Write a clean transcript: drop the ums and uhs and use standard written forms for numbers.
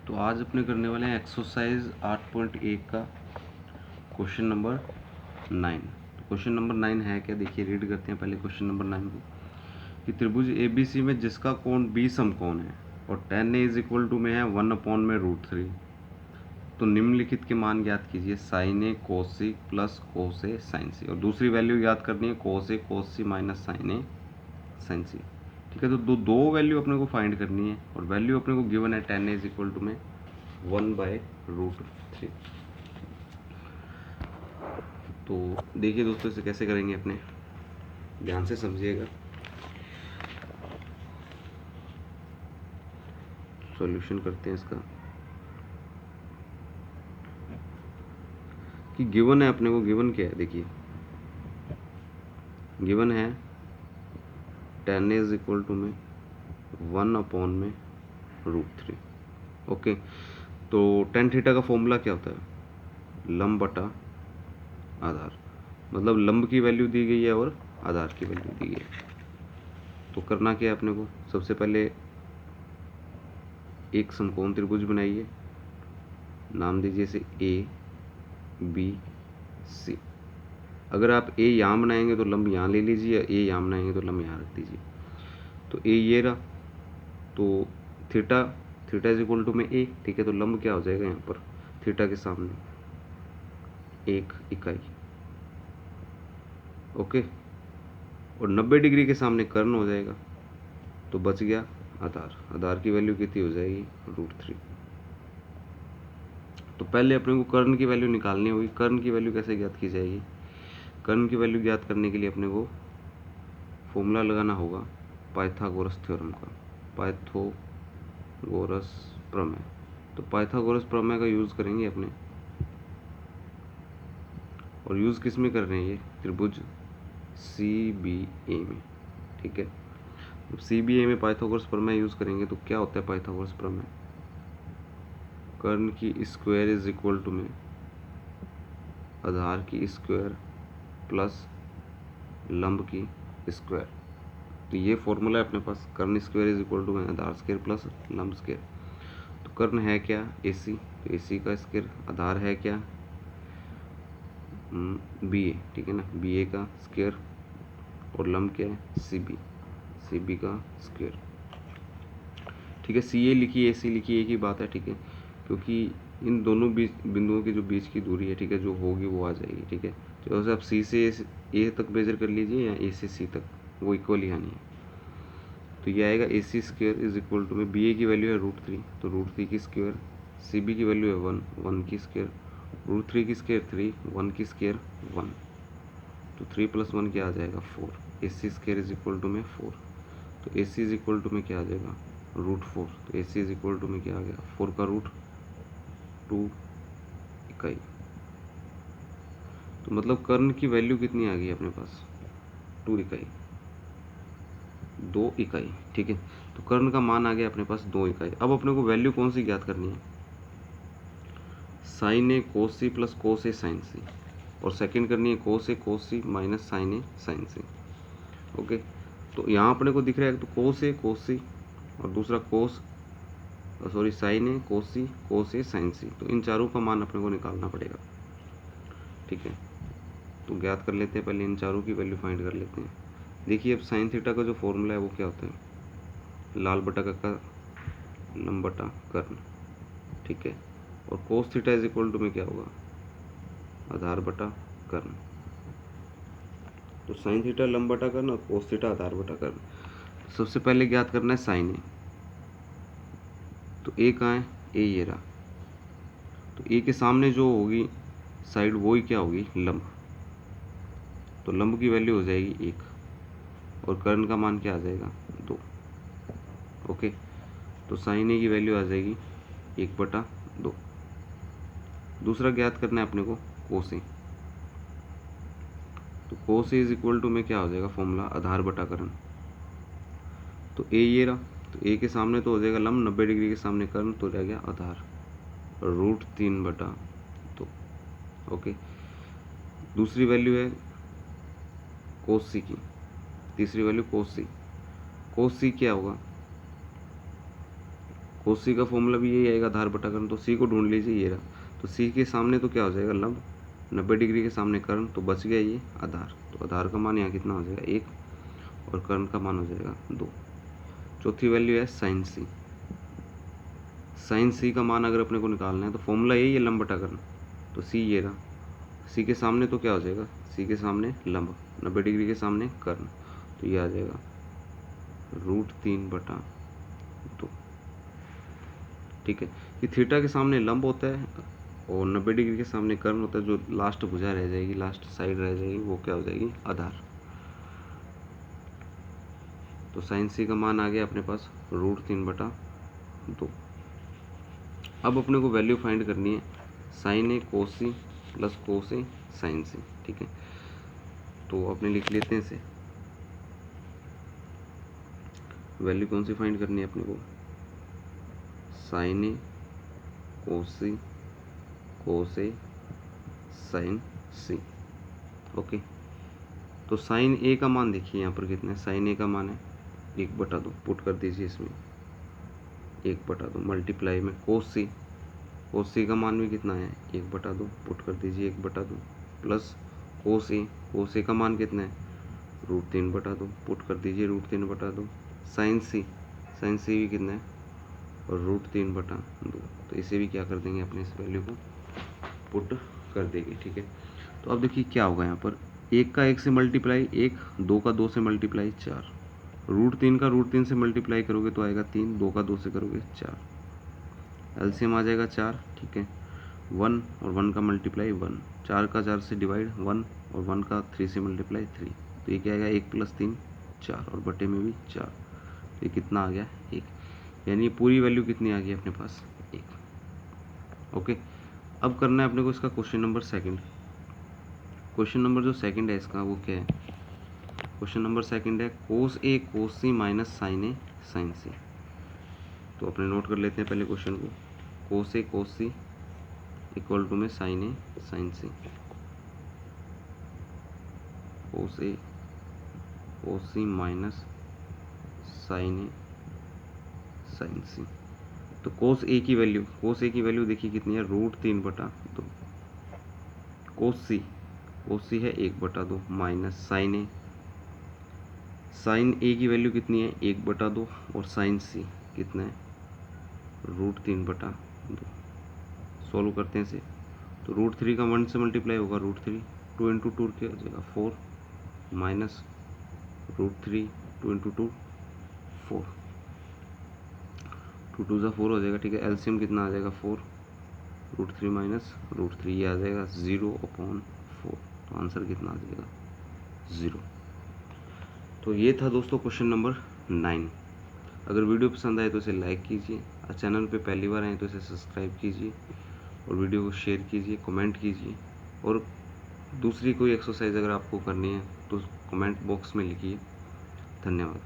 तो आज अपने करने वाले हैं एक्सरसाइज 8.1 का क्वेश्चन नंबर 9। क्वेश्चन नंबर 9 है क्या, देखिए रीड करते हैं पहले क्वेश्चन नंबर 9 को कि त्रिभुज ABC में जिसका कोण B समकोण है और tan A is equal to में है 1/√3, तो निम्नलिखित के मान ज्ञात कीजिए sin A cos C plus cos A sin C, और दूसरी वैल्यू ज्ञात करनी है cos A cos C minus sin A sin C। ठीक है, तो दो वैल्यू अपने को फाइंड करनी है और वैल्यू अपने को गिवन है tan A is equal to में 1/√3। तो देखिए दोस्तों इसे कैसे करेंगे, अपने ध्यान से समझिएगा। सॉल्यूशन करते हैं इसका कि गिवन है अपने को, गिवन क्या है देखिए, गिवन है tan A is equal to में 1/√3। ओके, तो tan थीटा का फॉर्मूला क्या होता है, लंब बटा आधार, मतलब लंब की वैल्यू दी गई है और आधार की वैल्यू दी गई है। तो करना क्या है अपने को, सबसे पहले एक समकोण त्रिभुज बनाइए, नाम दीजिए इसे ABC। अगर आप A यहाँ बनाएंगे तो लंब यहाँ ले लीजिए, या A यहाँ बनाएंगे तो लंब यहाँ रख दीजिए। तो A ये रहा, तो थीटा इज इक्वल टू में A, ठीक है, तो लंब क्या हो जाएगा यहाँ पर थीटा के सामने 1 इकाई। ओके, और 90 डिग्री के सामने कर्ण हो जाएगा, तो बच गया आधार की वैल्यू कितनी हो जाएगी, √3। तो पहले अपने को कर्ण की वैल्यू निकालनी होगी। कर्ण की वैल्यू कैसे ज्ञात की जाएगी, कर्ण की वैल्यू ज्ञात करने के लिए अपने को फॉर्मूला लगाना होगा पाइथागोरस थ्योरम का, पाइथागोरस प्रमेय। तो पाइथागोरस प्रमेय का यूज़ करेंगे अपने, और यूज़ किस में कर रहे हैं, ये त्रिभुज CBA में। ठीक है, जब CBA में पाइथागोरस प्रमेय यूज़ करेंगे तो क्या होता है पाइथागोरस प्रमेय, कर्ण की स्क्वायर इज इक्वल टू में आधार की स्क्वायर प्लस लंब की स्क्वायर। तो ये फॉर्मूला है अपने पास, कर्ण स्क्वायर इज इक्वल टू में आधार स्क्वायर प्लस लंब स्क्वायर। तो कर्ण है क्या, AC, तो AC का स्क्वायर, आधार है क्या BA, ठीक है ना, BA का स्क्वायर, और लंब क्या है CB का स्क्वायर। ठीक है, CA लिखिए AC लिखिए, एक ही बात है, ठीक है, क्योंकि इन दोनों बिंदुओं के जो बीच की दूरी है, ठीक है, जो होगी वो आ जाएगी। ठीक है, तो जैसे आप C से A तक मेजर कर लीजिए या A से C तक, वो इक्वल ही आनी है। तो ये आएगा AC square is equal to में BA की वैल्यू है √3, तो √3 की स्क्वायर, CB की वैल्यू है 1 की स्क्वायर, √3 की स्क्वायर 3, 1 की स्क्वायर 1, तो 3 + 1 क्या आ जाएगा 4। AC square is equal to में 4, तो AC इज इक्वल टू में क्या आ जाएगा √4, तो AC इज इक्वल टू में क्या आ गया 4 का रूट 2 इकाई। तो मतलब कर्ण की वैल्यू कितनी आ गई अपने पास, 2 इकाई, 2 इकाई। ठीक है, तो कर्ण का मान आ गया अपने पास 2 इकाई। अब अपने को वैल्यू कौन सी ज्ञात करनी है, sin A cos C plus cos A sin C, और सेकंड करनी है cos A cos C minus sin A sin C। Okay, तो यहाँ अपने को दिख रहा है तो cos A cos C और दूसरा sin A cos C cos A sin C, तो इन चारों का मान अपने को निकालना पड़ेगा। ठीक है, तो ज्ञात कर लेते हैं, पहले इन चारों की वैल्यू फाइंड कर लेते हैं। देखिए अब साइन थीटा का जो फॉर्मूला है वो क्या होता है, लाल बटा का लंब बटा कर्ण। ठीक है, और cos theta is equal to में क्या होगा, आधार बटा कर्ण। तो साइन थीटा लंब बटा कर्ण और कोस थीटा आधार बटा कर्ण। सबसे पहले ज्ञात करना है साइन ए, तो ए कहाँ है, ए ये रहा, तो ए के सामने जो होगी साइड वो ही क्या होगी, लंब, तो लंब की वैल्यू हो जाएगी 1 और कर्ण का मान क्या आ जाएगा 2। ओके, तो साइन ए की वैल्यू आ जाएगी 1/2। दूसरा ज्ञात करना है अपने को कोस ए, तो कोस ए इज इक्वल टू में क्या हो जाएगा फॉर्मूला, आधार बटा कर्ण। तो ए ये रहा, तो ए के सामने तो हो जाएगा लंब, 90 डिग्री के सामने कर्ण, तो रह गया आधार, √3/2। ओके, दूसरी वैल्यू है कोस सी की, तीसरी वैल्यू कोस सी क्या होगा, कोस सी का फॉर्मूला भी यही आएगा, आधार बटा कर्ण। तो सी को ढूंढ लीजिए, ये रहा। तो सी के सामने तो क्या हो जाएगा, लंब। 90 डिग्री के सामने कर्ण, तो बच गया ये आधार। तो आधार का मान यहाँ कितना हो जाएगा, 1, और कर्ण का मान हो जाएगा 2। चौथी वैल्यू है साइन सी। साइन सी का मान अगर अपने को निकालना है तो फॉर्मूला यही है, लंब बटा कर्ण। तो सी ये रहा। सी के सामने तो क्या हो जाएगा, सी के सामने लंब, 90 डिग्री के सामने कर्ण, तो ये आ जाएगा √3/2। ठीक है, ये थीटा के सामने लंब होता है और 90 डिग्री के सामने कर्ण होता है। जो लास्ट भुजा रह जाएगी, लास्ट साइड रह जाएगी, वो क्या हो जाएगी, आधार। तो साइन सी का मान आ गया अपने पास √3/2। अब अपने को वैल्यू फाइंड करनी है साइन ए कोस सी प्लस कोस ए साइन सी। ठीक है, तो अपने लिख लेते हैं इसे। वैल्यू कौन सी फाइंड करनी है अपने को, साइन ए कोस ए साइन सी। ओके, तो साइन ए का मान देखिए यहाँ पर कितना है, साइन ए का मान है 1/2, पुट कर दीजिए इसमें 1/2, मल्टीप्लाई में कोस सी का मान भी कितना है 1/2, पुट कर दीजिए 1/2, प्लस कोस ए का मान कितना है √3/2, पुट कर दीजिए √3/2, साइन सी भी कितना है और √3/2। तो इसे भी क्या कर देंगे, अपने इस वैल्यू को पुट कर देंगे। ठीक है, तो अब देखिए क्या होगा यहाँ पर, 1 का 1 से मल्टीप्लाई 1, 2 का 2 से मल्टीप्लाई 4, √3 का √3 से मल्टीप्लाई करोगे तो आएगा 3, 2 का 2 से करोगे 4, एलसीएम आ जाएगा 4। ठीक है, 1 और 1 का मल्टीप्लाई 1, 4 का 4 से डिवाइड 1, और 1 का 3 से मल्टीप्लाई 3, तो ये क्या आएगा 1 + 3 4, और बटे में भी 4, तो ये कितना आ गया 1, यानी पूरी वैल्यू कितनी आ गई अपने पास 1। ओके, अब करना है अपने को इसका question number second. Question number जो सेकंड है इसका वो क्या है, क्वेश्चन नंबर सेकंड है कोस ए कोस सी माइनस साइन ए साइन सी। तो अपने नोट कर लेते हैं पहले क्वेश्चन को, कोस ए कोस सी इक्वल टू में साइन ए साइन सी, कोस ए कोस सी माइनस साइन ए साइन सी। तो कोस ए की वैल्यू देखिए कितनी है, √3/2, कोस सी है 1/2 माइनस साइन ए की वैल्यू कितनी है 1/2, और साइन सी कितना है √3/2। सॉल्व करते हैं इसे, तो √3 का 1 से मल्टीप्लाई होगा √3, 2 × 2 क्या हो जाएगा 4, माइनस √3, 2 × 2 4, 2 × 2 4 हो जाएगा। ठीक है, एलसीएम कितना आ जाएगा 4, √3 माइनस √3, ये आ जाएगा 0/4। तो आंसर कितना आ जाएगा 0। तो ये था दोस्तों क्वेश्चन नंबर 9। अगर वीडियो पसंद आए तो इसे लाइक कीजिए, और चैनल पे पहली बार आए तो इसे सब्सक्राइब कीजिए, और वीडियो को शेयर कीजिए, कमेंट कीजिए, और दूसरी कोई एक्सरसाइज अगर आपको करनी है तो कमेंट बॉक्स में लिखिए। धन्यवाद।